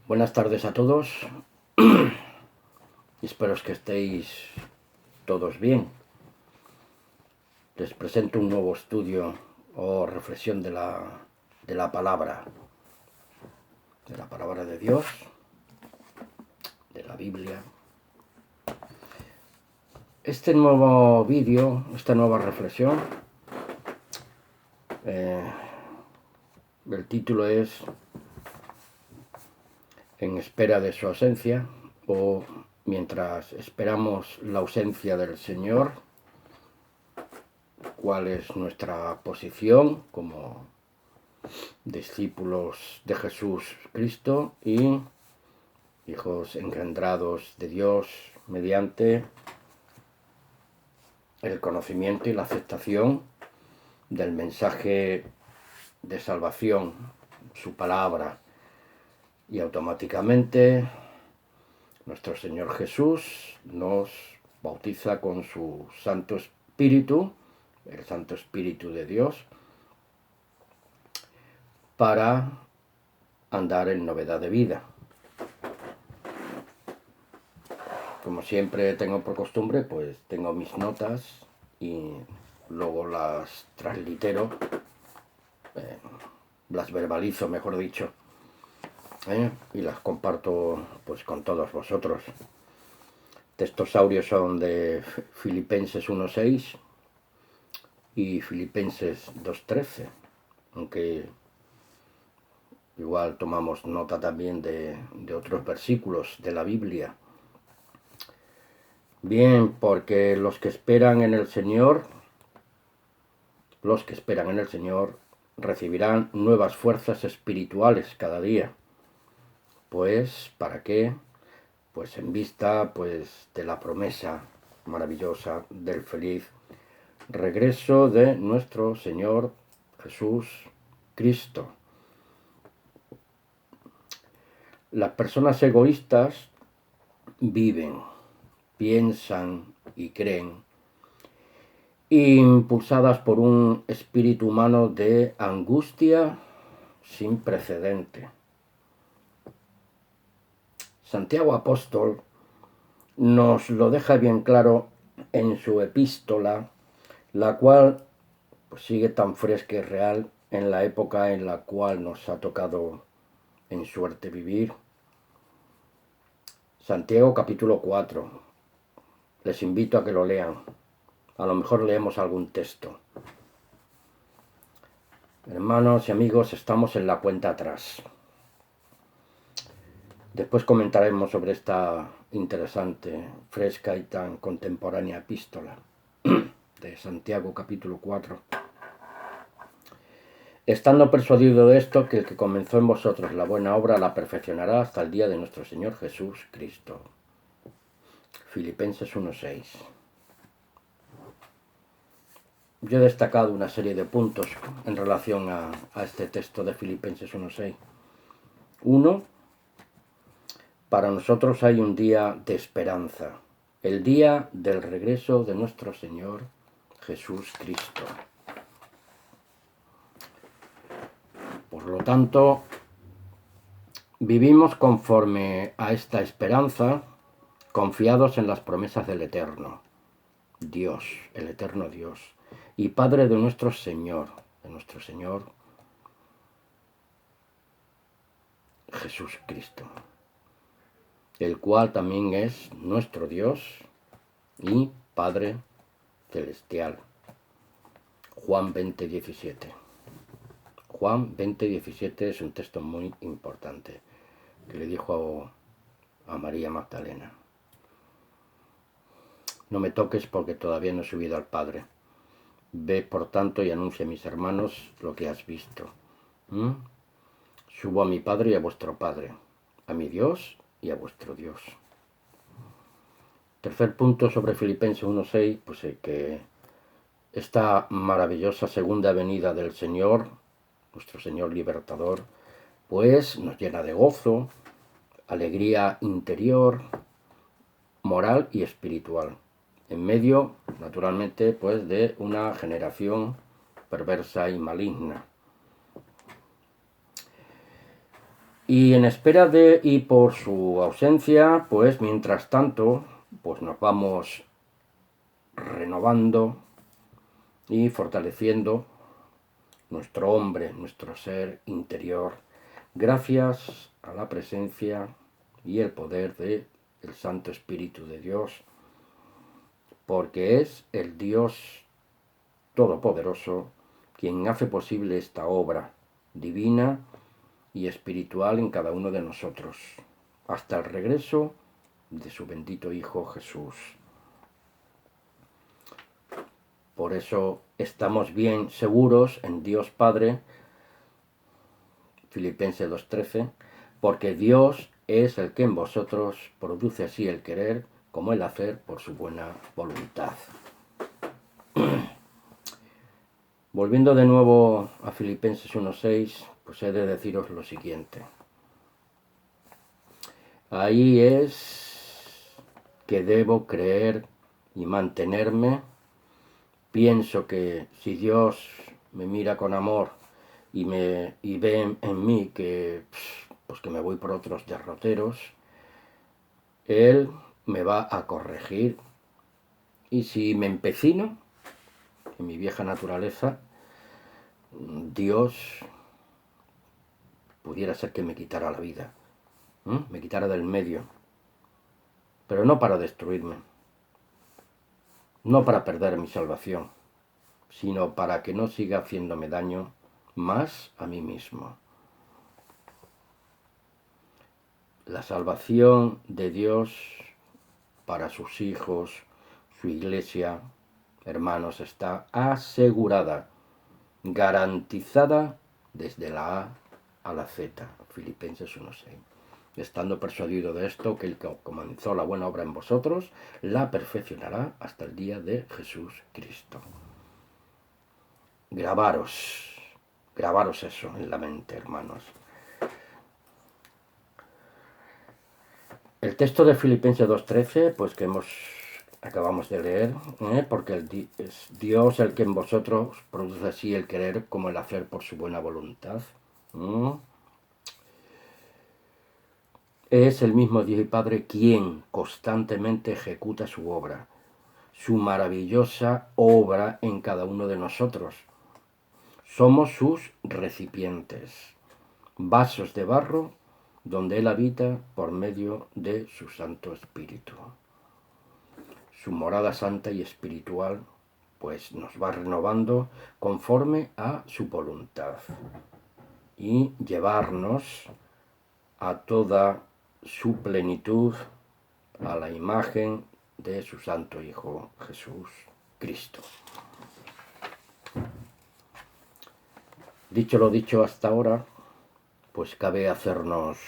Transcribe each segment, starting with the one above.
Buenas tardes a todos. Espero que estéis todos bien. Les presento un nuevo estudio o reflexión de la palabra de Dios, de la Biblia. Este nuevo vídeo, esta nueva reflexión, el título es En espera de su ausencia, o mientras esperamos la ausencia del Señor, cuál es nuestra posición como discípulos de Jesús Cristo y hijos engendrados de Dios mediante el conocimiento y la aceptación del mensaje de salvación, su palabra, y automáticamente nuestro Señor Jesús nos bautiza con su Santo Espíritu, el Santo Espíritu de Dios, para andar en novedad de vida. Como siempre tengo por costumbre, pues tengo mis notas y luego las translitero, las verbalizo, mejor dicho, y las comparto pues con todos vosotros. Textos audios son de Filipenses 1.6 y Filipenses 2.13, aunque igual tomamos nota también de otros versículos de la Biblia. Bien, porque los que esperan en el Señor recibirán nuevas fuerzas espirituales cada día. Pues, ¿para qué? Pues en vista de la promesa maravillosa del feliz regreso de nuestro Señor Jesús Cristo. Las personas egoístas viven, piensan y creen, impulsadas por un espíritu humano de angustia sin precedente. Santiago Apóstol nos lo deja bien claro en su epístola, la cual sigue tan fresca y real en la época en la cual nos ha tocado en suerte vivir. Santiago capítulo 4. Les invito a que lo lean. A lo mejor leemos algún texto. Hermanos y amigos, estamos en la cuenta atrás. Después comentaremos sobre esta interesante, fresca y tan contemporánea epístola de Santiago capítulo 4. Estando persuadido de esto, que el que comenzó en vosotros la buena obra la perfeccionará hasta el día de nuestro Señor Jesús Cristo. Filipenses 1.6. Yo he destacado una serie de puntos en relación a este texto de Filipenses 1.6. 1. Para nosotros hay un día de esperanza, el día del regreso de nuestro Señor Jesús Cristo. Por lo tanto, vivimos conforme a esta esperanza, confiados en las promesas del Eterno Dios, el Eterno Dios, y Padre de nuestro Señor Jesús Cristo, el cual también es nuestro Dios y Padre celestial. Juan 20:17. Juan 20:17 es un texto muy importante que le dijo a María Magdalena: no me toques porque todavía no he subido al Padre. Ve por tanto y anuncia a mis hermanos lo que has visto. Subo a mi Padre y a vuestro Padre, a mi Dios y a vuestro Dios. Tercer punto sobre Filipenses 1.6, pues que esta maravillosa segunda venida del Señor, nuestro Señor libertador, pues nos llena de gozo, alegría interior, moral y espiritual, en medio, naturalmente, pues de una generación perversa y maligna. Y en espera de, y por su ausencia, pues mientras tanto, pues nos vamos renovando y fortaleciendo nuestro hombre, nuestro ser interior, gracias a la presencia y el poder del Santo Espíritu de Dios, porque es el Dios Todopoderoso quien hace posible esta obra divina y espiritual en cada uno de nosotros, hasta el regreso de su bendito Hijo Jesús. Por eso estamos bien seguros en Dios Padre, Filipenses 2:13, porque Dios es el que en vosotros produce así el querer como el hacer por su buena voluntad. Volviendo de nuevo a Filipenses 1:6, pues he de deciros lo siguiente. Ahí es que debo creer y mantenerme. Pienso que si Dios me mira con amor y ve en mí que, pues que me voy por otros derroteros, Él me va a corregir. Y si me empecino en mi vieja naturaleza, Dios pudiera ser que me quitara la vida, me quitara del medio, pero no para destruirme, no para perder mi salvación, sino para que no siga haciéndome daño más a mí mismo. La salvación de Dios para sus hijos, su iglesia, hermanos, está asegurada, garantizada desde la A a la Z, Filipenses 1:6. Estando persuadido de esto, que el que comenzó la buena obra en vosotros, la perfeccionará hasta el día de Jesús Cristo. Grabaros eso en la mente, hermanos. El texto de Filipenses 2:13, pues que acabamos de leer, porque es Dios el que en vosotros produce así el querer como el hacer por su buena voluntad. Es el mismo Dios y Padre quien constantemente ejecuta su obra, su maravillosa obra en cada uno de nosotros. Somos sus recipientes, vasos de barro donde Él habita por medio de su Santo Espíritu. Su morada santa y espiritual, pues nos va renovando conforme a su voluntad y llevarnos a toda su plenitud, a la imagen de su Santo Hijo Jesús Cristo. Dicho lo dicho hasta ahora, pues cabe hacernos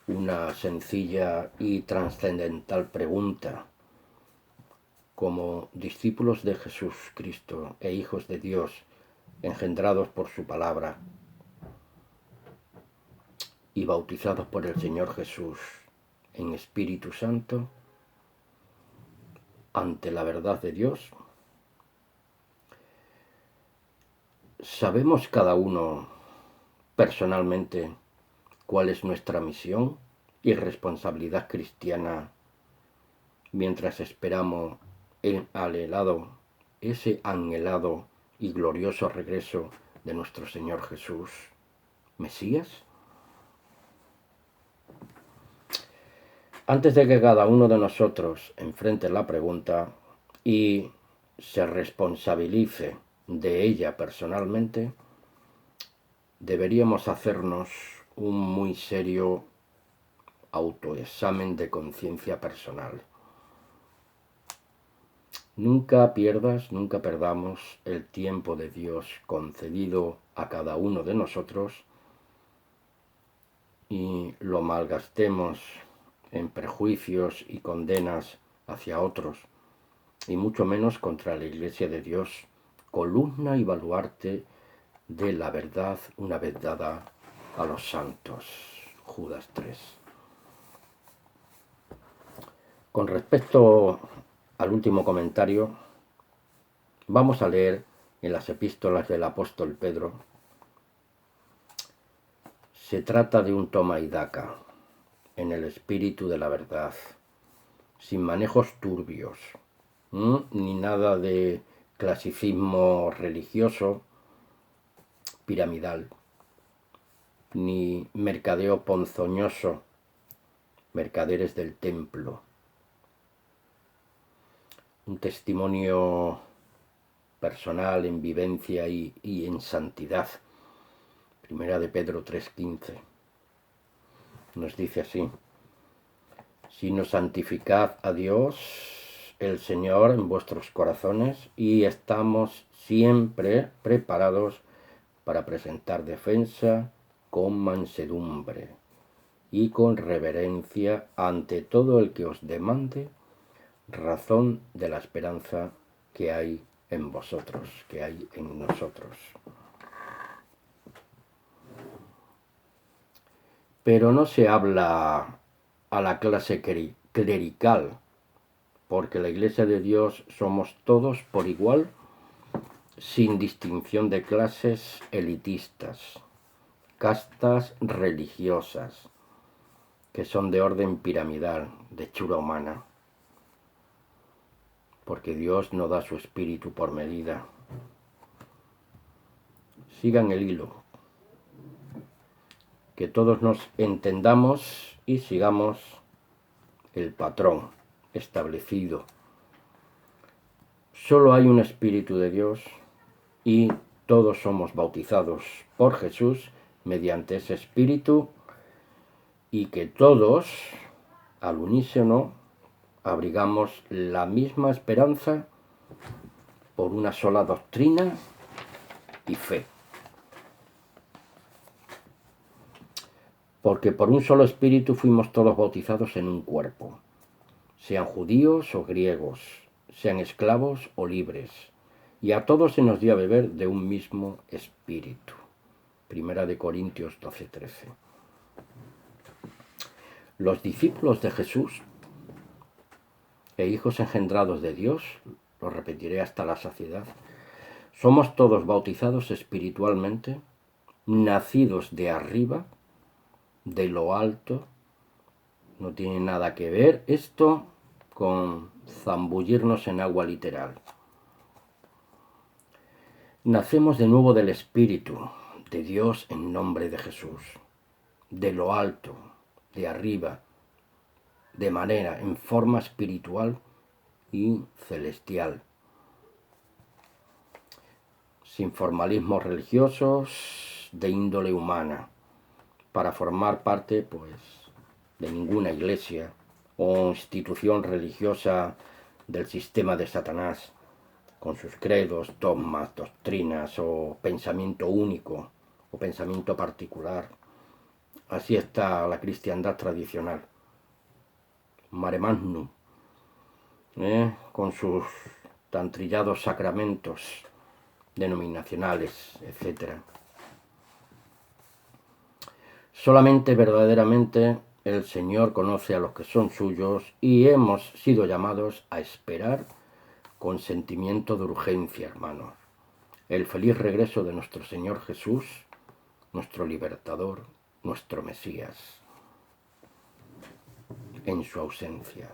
una sencilla y trascendental pregunta. Como discípulos de Jesús Cristo e hijos de Dios, engendrados por su palabra y bautizados por el Señor Jesús en Espíritu Santo, ante la verdad de Dios, ¿sabemos cada uno personalmente cuál es nuestra misión y responsabilidad cristiana mientras esperamos ese anhelado y glorioso regreso de nuestro Señor Jesús, Mesías? Antes de que cada uno de nosotros enfrente la pregunta y se responsabilice de ella personalmente, deberíamos hacernos un muy serio autoexamen de conciencia personal. Nunca perdamos el tiempo de Dios concedido a cada uno de nosotros y lo malgastemos en prejuicios y condenas hacia otros, y mucho menos contra la Iglesia de Dios, columna y baluarte de la verdad una vez dada a los santos. Judas 3. Con respecto al último comentario, vamos a leer en las epístolas del apóstol Pedro Se trata de un toma y daca en el espíritu de la verdad, sin manejos turbios, ni nada de clasicismo religioso, piramidal, ni mercadeo ponzoñoso, mercaderes del templo. Un testimonio personal en vivencia y en santidad. Primera de Pedro 3:15. Nos dice así: sino santificad a Dios, el Señor, en vuestros corazones, y estamos siempre preparados para presentar defensa con mansedumbre y con reverencia ante todo el que os demande razón de la esperanza que hay en vosotros, que hay en nosotros. Pero no se habla a la clase clerical, porque la Iglesia de Dios somos todos por igual, sin distinción de clases elitistas, castas religiosas, que son de orden piramidal, de hechura humana, porque Dios no da su espíritu por medida. Sigan el hilo, que todos nos entendamos y sigamos el patrón establecido. Solo hay un Espíritu de Dios y todos somos bautizados por Jesús mediante ese Espíritu, y que todos, al unísono, abrigamos la misma esperanza por una sola doctrina y fe. Porque por un solo Espíritu fuimos todos bautizados en un cuerpo, sean judíos o griegos, sean esclavos o libres, y a todos se nos dio a beber de un mismo Espíritu. Primera de Corintios 12:13. Los discípulos de Jesús e hijos engendrados de Dios, lo repetiré hasta la saciedad, somos todos bautizados espiritualmente, nacidos de arriba, de lo alto. No tiene nada que ver esto con zambullirnos en agua literal. Nacemos de nuevo del Espíritu de Dios en nombre de Jesús, de lo alto, de arriba, de manera, en forma espiritual y celestial, sin formalismos religiosos de índole humana, para formar parte, pues, de ninguna iglesia o institución religiosa del sistema de Satanás, con sus credos, dogmas, doctrinas o pensamiento único o pensamiento particular. Así está la cristiandad tradicional, mare magnum, con sus tan trillados sacramentos denominacionales, etc. Solamente verdaderamente el Señor conoce a los que son suyos, y hemos sido llamados a esperar con sentimiento de urgencia, hermanos, el feliz regreso de nuestro Señor Jesús, nuestro libertador, nuestro Mesías, en su ausencia.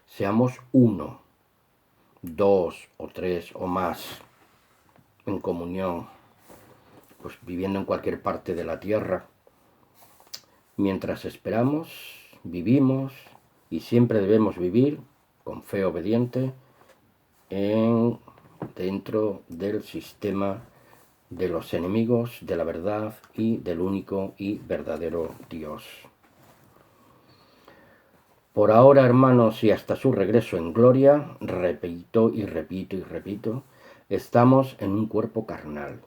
Seamos uno, dos o tres o más en comunión, pues viviendo en cualquier parte de la tierra. Mientras esperamos, vivimos, y siempre debemos vivir con fe obediente dentro del sistema de los enemigos de la verdad y del único y verdadero Dios. Por ahora, hermanos, y hasta su regreso en gloria, repito, estamos en un cuerpo carnal,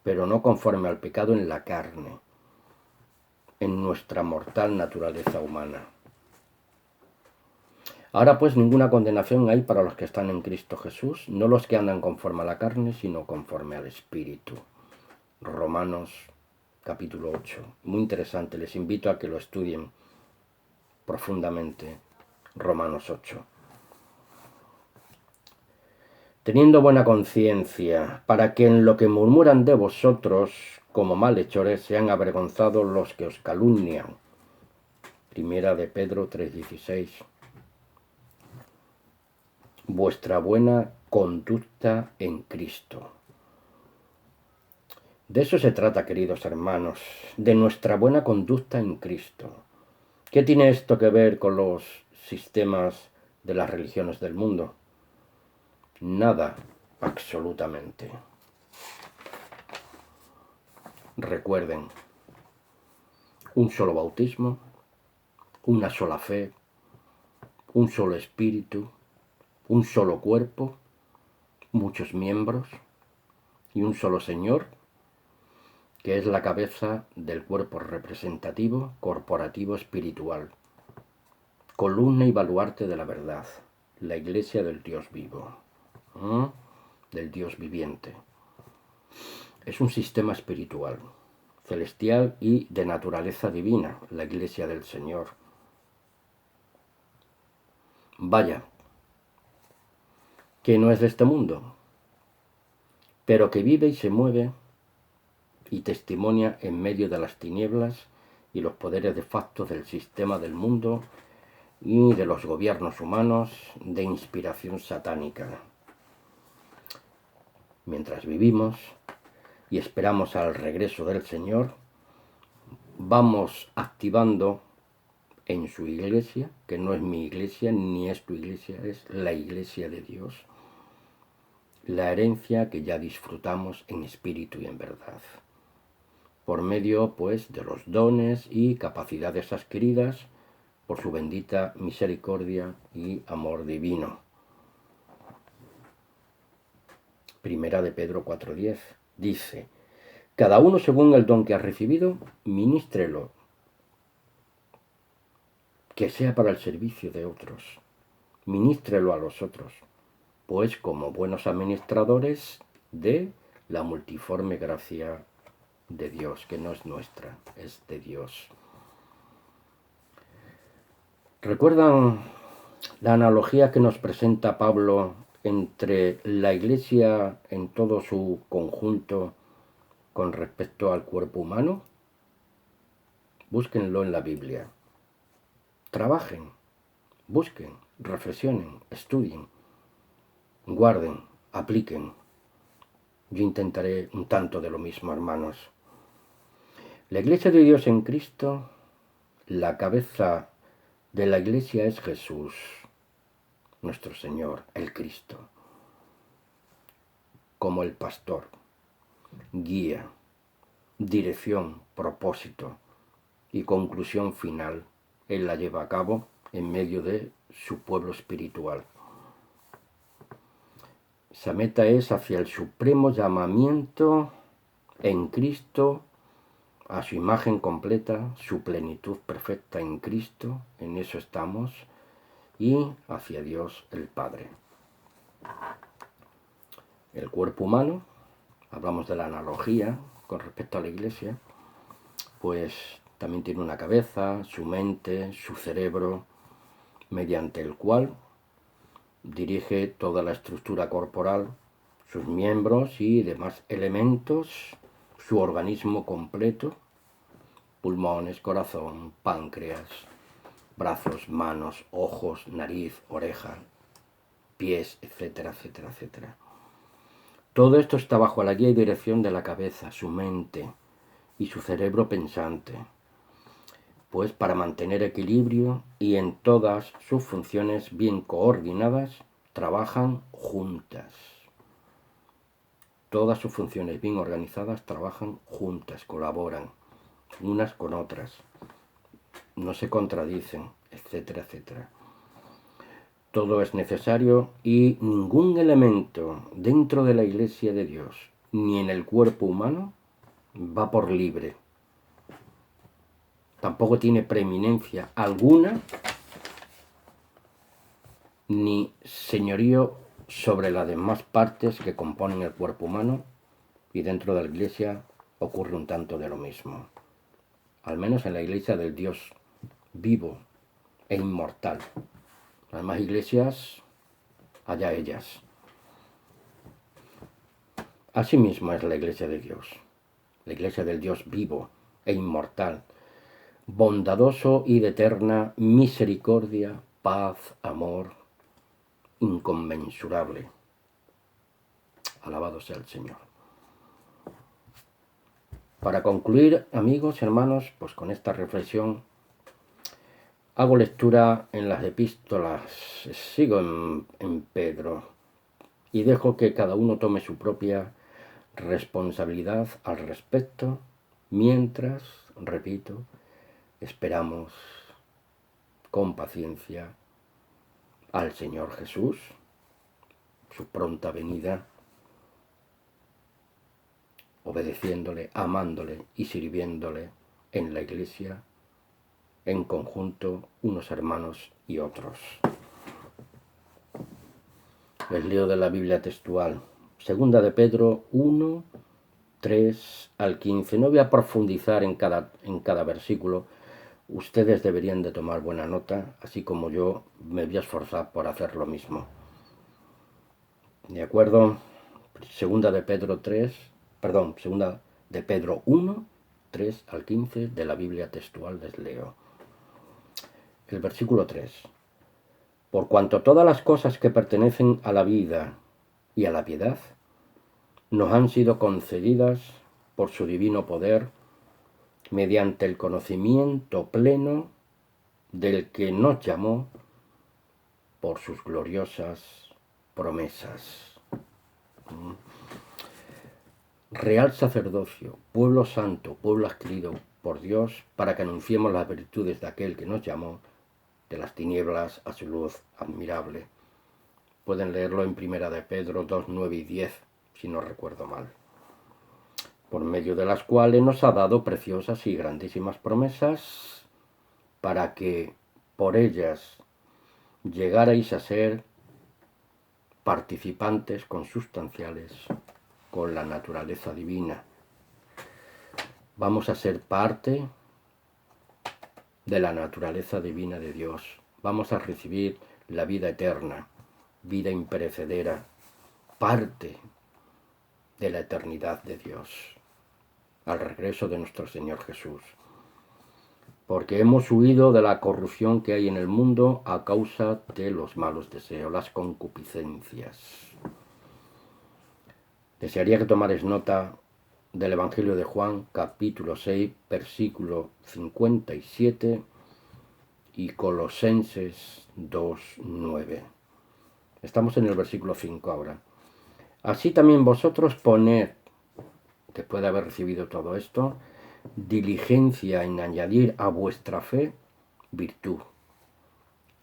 pero no conforme al pecado en la carne, en nuestra mortal naturaleza humana. Ahora pues ninguna condenación hay para los que están en Cristo Jesús, no los que andan conforme a la carne, sino conforme al Espíritu. Romanos capítulo 8. Muy interesante, les invito a que lo estudien profundamente. Romanos 8. Teniendo buena conciencia, para que en lo que murmuran de vosotros, como malhechores sean avergonzados los que os calumnian. Primera de Pedro 3:16. Vuestra buena conducta en Cristo. De eso se trata, queridos hermanos, de nuestra buena conducta en Cristo. ¿Qué tiene esto que ver con los sistemas de las religiones del mundo? Nada, absolutamente. Recuerden, un solo bautismo, una sola fe, un solo espíritu, un solo cuerpo, muchos miembros y un solo Señor, que es la cabeza del cuerpo representativo, corporativo, espiritual, columna y baluarte de la verdad, la Iglesia del Dios vivo, del Dios viviente. Es un sistema espiritual, celestial y de naturaleza divina, la Iglesia del Señor. Vaya, que no es de este mundo, pero que vive y se mueve y testimonia en medio de las tinieblas y los poderes de facto del sistema del mundo y de los gobiernos humanos de inspiración satánica. Mientras vivimos y esperamos al regreso del Señor, vamos activando en su iglesia, que no es mi iglesia ni es tu iglesia, es la iglesia de Dios, la herencia que ya disfrutamos en espíritu y en verdad, por medio, pues, de los dones y capacidades adquiridas por su bendita misericordia y amor divino. Primera de Pedro 4:10 dice: cada uno según el don que ha recibido, ministrelo, que sea para el servicio de otros, ministrelo a los otros, pues como buenos administradores de la multiforme gracia de Dios, que no es nuestra, es de Dios. ¿Recuerdan la analogía que nos presenta Pablo entre la Iglesia en todo su conjunto con respecto al cuerpo humano? Búsquenlo en la Biblia. Trabajen, busquen, reflexionen, estudien, guarden, apliquen. Yo intentaré un tanto de lo mismo, hermanos. La Iglesia de Dios en Cristo, la cabeza de la Iglesia es Jesús, nuestro Señor, el Cristo, como el pastor, guía, dirección, propósito y conclusión final. Él la lleva a cabo en medio de su pueblo espiritual. Esa meta es hacia el supremo llamamiento en Cristo, a su imagen completa, su plenitud perfecta en Cristo, en eso estamos, y hacia Dios el Padre. El cuerpo humano, hablamos de la analogía con respecto a la Iglesia, pues también tiene una cabeza, su mente, su cerebro, mediante el cual dirige toda la estructura corporal, sus miembros y demás elementos, su organismo completo, pulmones, corazón, páncreas, brazos, manos, ojos, nariz, oreja, pies, etcétera, etcétera, etcétera. Todo esto está bajo la guía y dirección de la cabeza, su mente y su cerebro pensante, pues para mantener equilibrio y en todas sus funciones bien coordinadas, trabajan juntas. Todas sus funciones bien organizadas trabajan juntas, colaboran unas con otras, no se contradicen, etcétera, etcétera. Todo es necesario y ningún elemento dentro de la Iglesia de Dios, ni en el cuerpo humano, va por libre. Tampoco tiene preeminencia alguna ni señorío sobre las demás partes que componen el cuerpo humano, y dentro de la Iglesia ocurre un tanto de lo mismo. Al menos en la Iglesia del Dios vivo e inmortal. Las demás iglesias, allá ellas. Asimismo es la Iglesia de Dios. la iglesia del Dios vivo e inmortal, bondadoso y de eterna misericordia, paz, amor, inconmensurable. Alabado sea el Señor. Para concluir, amigos y hermanos, pues con esta reflexión, hago lectura en las epístolas, sigo en Pedro, y dejo que cada uno tome su propia responsabilidad al respecto, mientras, repito, esperamos con paciencia al Señor Jesús, su pronta venida, obedeciéndole, amándole y sirviéndole en la iglesia, en conjunto, unos hermanos y otros. Les leo de la Biblia textual, segunda de Pedro 1, 3 al 15. No voy a profundizar en cada versículo. Ustedes deberían de tomar buena nota, así como yo me voy a esforzar por hacer lo mismo. ¿De acuerdo? Segunda de Pedro 1, 3 al 15 de la Biblia textual les leo. El versículo 3. Por cuanto todas las cosas que pertenecen a la vida y a la piedad nos han sido concedidas por su divino poder mediante el conocimiento pleno del que nos llamó por sus gloriosas promesas. Real sacerdocio, pueblo santo, pueblo adquirido por Dios, para que anunciemos las virtudes de aquel que nos llamó de las tinieblas a su luz admirable. Pueden leerlo en Primera de Pedro 2, 9 y 10, si no recuerdo mal. Por medio de las cuales nos ha dado preciosas y grandísimas promesas, para que por ellas llegarais a ser participantes consustanciales con la naturaleza divina. Vamos a ser parte de la naturaleza divina de Dios. Vamos a recibir la vida eterna, vida imperecedera, parte de la eternidad de Dios, al regreso de nuestro Señor Jesús. Porque hemos huido de la corrupción que hay en el mundo a causa de los malos deseos, las concupiscencias. Desearía que tomares nota del Evangelio de Juan, capítulo 6, versículo 57 y Colosenses 2, 9. Estamos en el versículo 5 ahora. Así también vosotros poned, después de haber recibido todo esto, diligencia en añadir a vuestra fe virtud.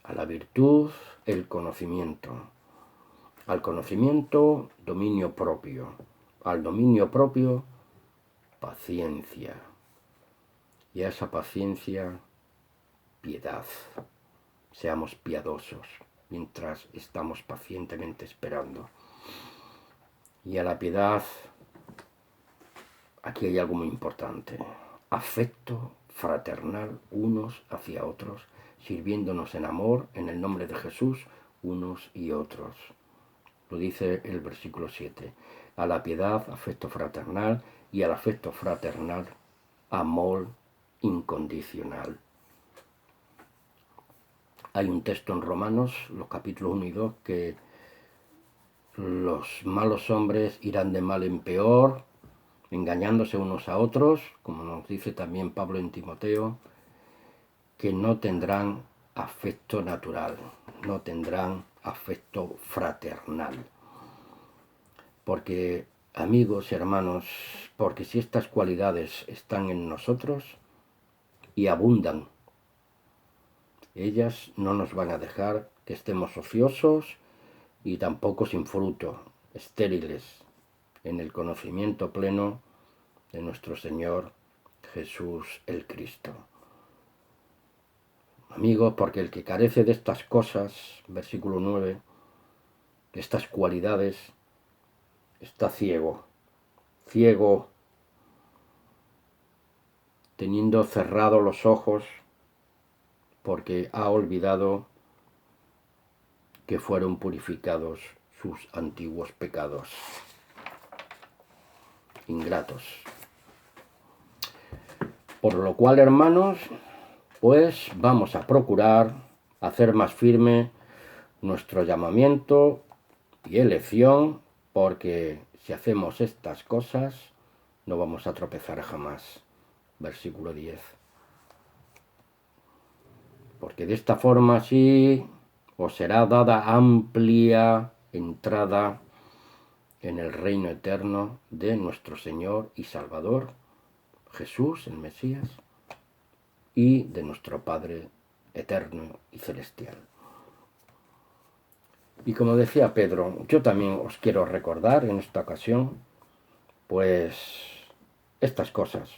A la virtud, el conocimiento. Al conocimiento, dominio propio. Al dominio propio, paciencia. Y a esa paciencia, piedad. Seamos piadosos mientras estamos pacientemente esperando. Y a la piedad, aquí hay algo muy importante. Afecto fraternal unos hacia otros, sirviéndonos en amor en el nombre de Jesús unos y otros. Lo dice el versículo 7. A la piedad, afecto fraternal, y al afecto fraternal, amor incondicional. Hay un texto en Romanos, los capítulos 1 y 2, que los malos hombres irán de mal en peor, engañándose unos a otros, como nos dice también Pablo en Timoteo, que no tendrán afecto natural, no tendrán afecto fraternal. Porque, amigos y hermanos, porque si estas cualidades están en nosotros y abundan, ellas no nos van a dejar que estemos ociosos y tampoco sin fruto, estériles, en el conocimiento pleno de nuestro Señor Jesús el Cristo. Amigos, porque el que carece de estas cosas, versículo 9, de estas cualidades, está ciego, teniendo cerrados los ojos, porque ha olvidado que fueron purificados sus antiguos pecados. Ingratos. Por lo cual, hermanos, pues vamos a procurar hacer más firme nuestro llamamiento y elección, porque si hacemos estas cosas no vamos a tropezar jamás. Versículo 10. Porque de esta forma sí os será dada amplia entrada en el reino eterno de nuestro Señor y Salvador, Jesús, el Mesías, y de nuestro Padre eterno y celestial. Y como decía Pedro, yo también os quiero recordar en esta ocasión, pues, estas cosas.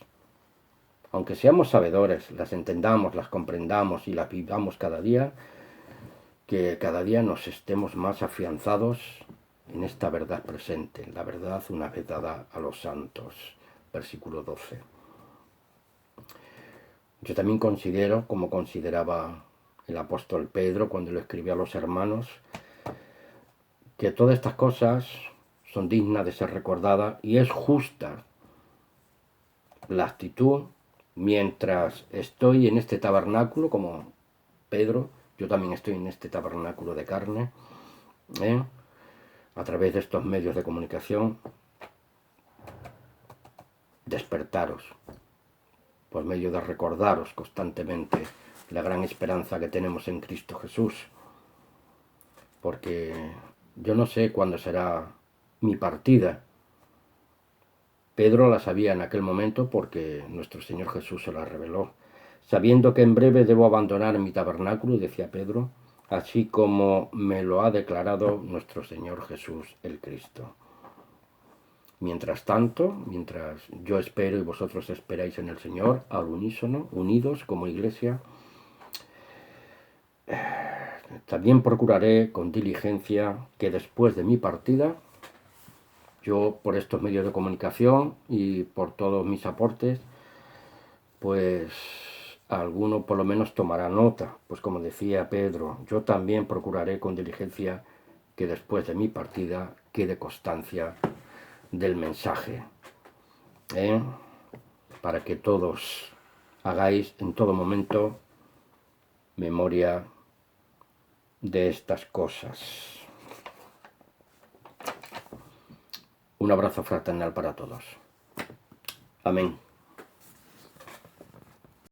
Aunque seamos sabedores, las entendamos, las comprendamos y las vivamos cada día, que cada día nos estemos más afianzados en esta verdad presente, la verdad una vez dada a los santos. Versículo 12. Yo también considero, como consideraba el apóstol Pedro cuando lo escribió a los hermanos, que todas estas cosas son dignas de ser recordadas y es justa la actitud mientras estoy en este tabernáculo, como Pedro, yo también estoy en este tabernáculo de carne, a través de estos medios de comunicación, despertaros, por medio de recordaros constantemente la gran esperanza que tenemos en Cristo Jesús, porque yo no sé cuándo será mi partida. Pedro la sabía en aquel momento porque nuestro Señor Jesús se la reveló. Sabiendo que en breve debo abandonar mi tabernáculo, decía Pedro, así como me lo ha declarado nuestro Señor Jesús el Cristo. Mientras tanto, mientras yo espero y vosotros esperáis en el Señor, al unísono, unidos como iglesia, también procuraré con diligencia que después de mi partida, yo por estos medios de comunicación y por todos mis aportes, pues alguno por lo menos tomará nota. Pues como decía Pedro, yo también procuraré con diligencia que después de mi partida quede constancia del mensaje, para que todos hagáis en todo momento memoria de estas cosas. Un abrazo fraternal para todos. Amén.